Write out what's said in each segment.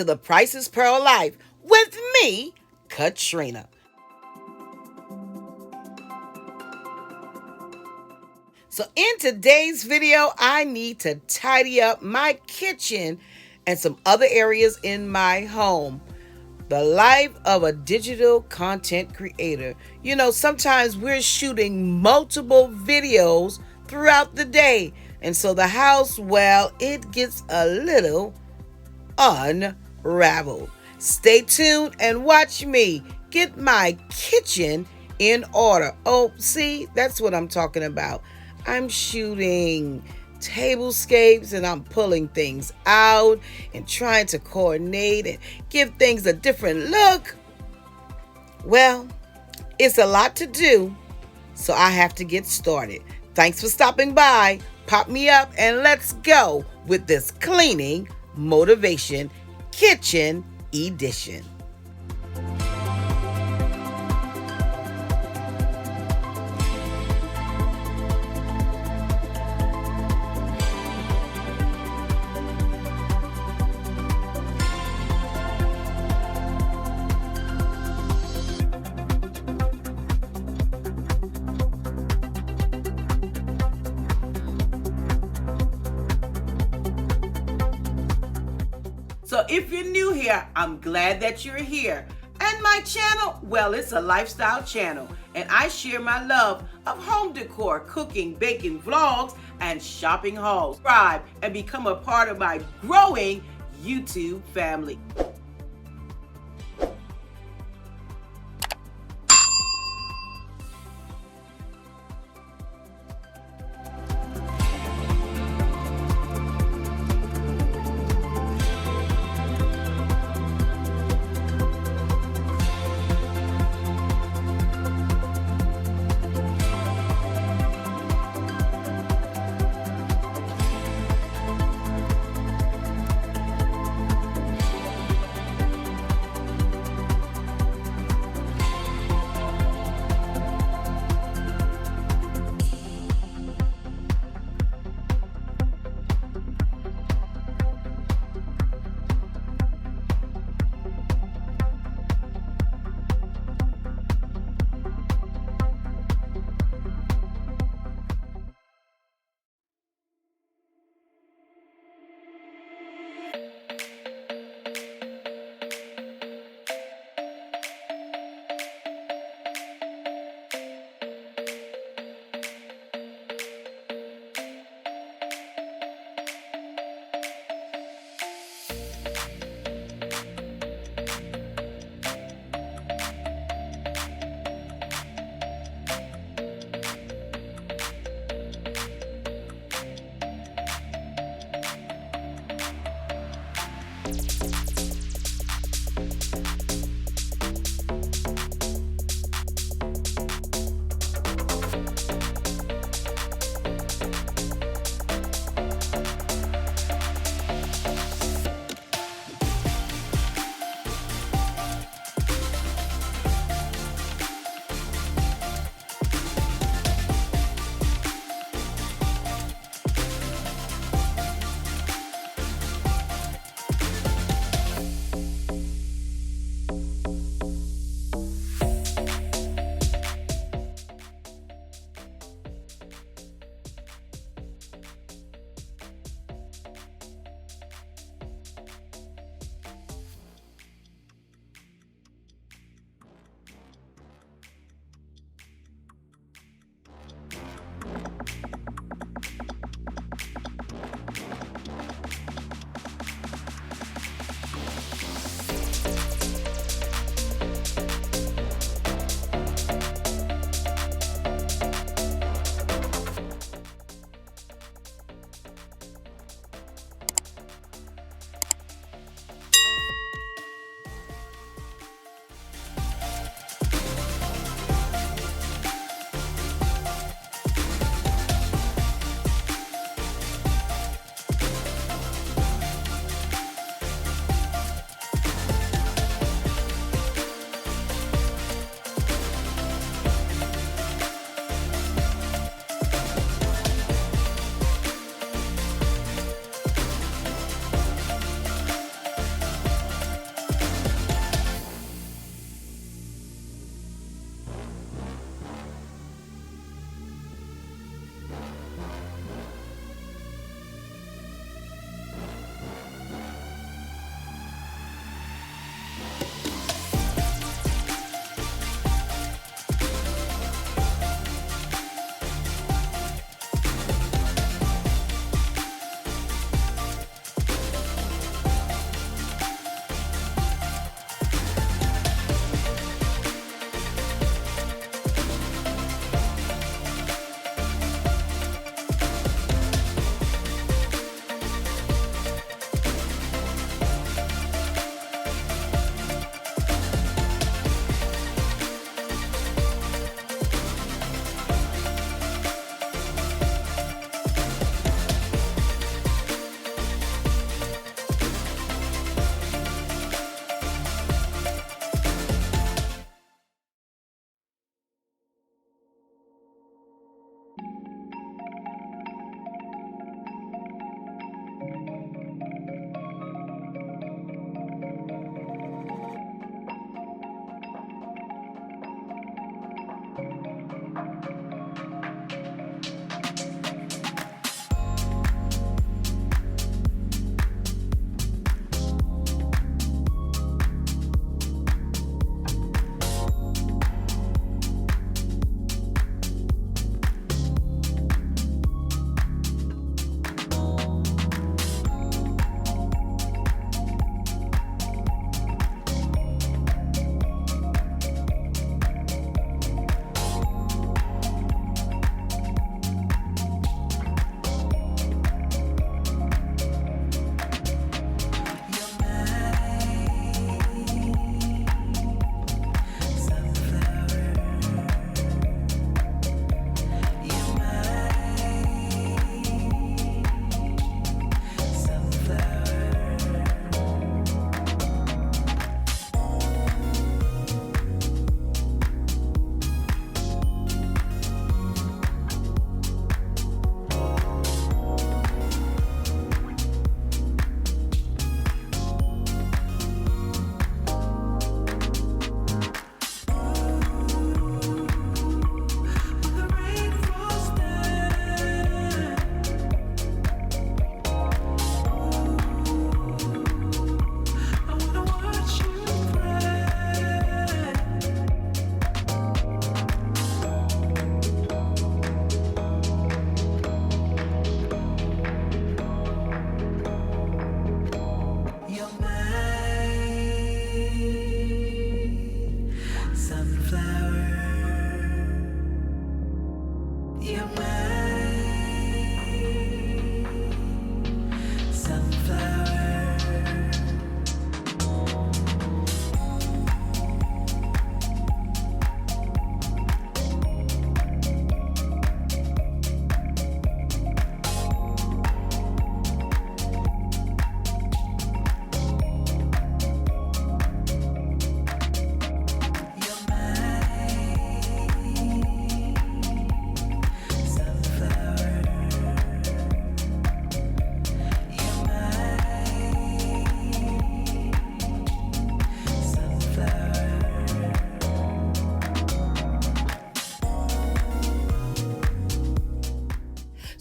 to the Price's Pearl Life with me, Katrina. So in today's video, I need to tidy up my kitchen and some other areas in my home. The life of a digital content creator. You know, sometimes we're shooting multiple videos throughout the day. And so the house, well, it gets a little unraveled. Stay tuned and watch me get my kitchen in order. Oh, see, that's what I'm talking about. I'm shooting tablescapes and I'm pulling things out and trying to coordinate and give things a different look. Well, it's a lot to do, so I have to get started. Thanks for stopping by. Pop me up and let's go with this cleaning motivation kitchen edition. So if you're new here, I'm glad that you're here. And my channel, well, it's a lifestyle channel. And I share my love of home decor, cooking, baking, vlogs, and shopping hauls. Subscribe and become a part of my growing YouTube family.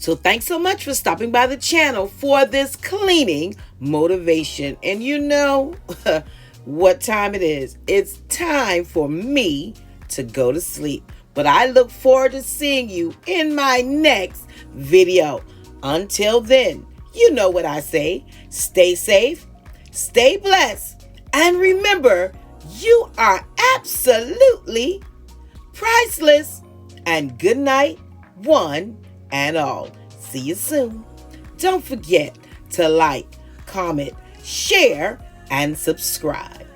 So thanks so much for stopping by the channel for this cleaning motivation. And you know what time it is. It's time for me to go to sleep. But I look forward to seeing you in my next video. Until then, you know what I say. Stay safe, stay blessed, and remember, you are absolutely priceless. And good night, one and all. See you soon. Don't forget to like, comment, share, and subscribe.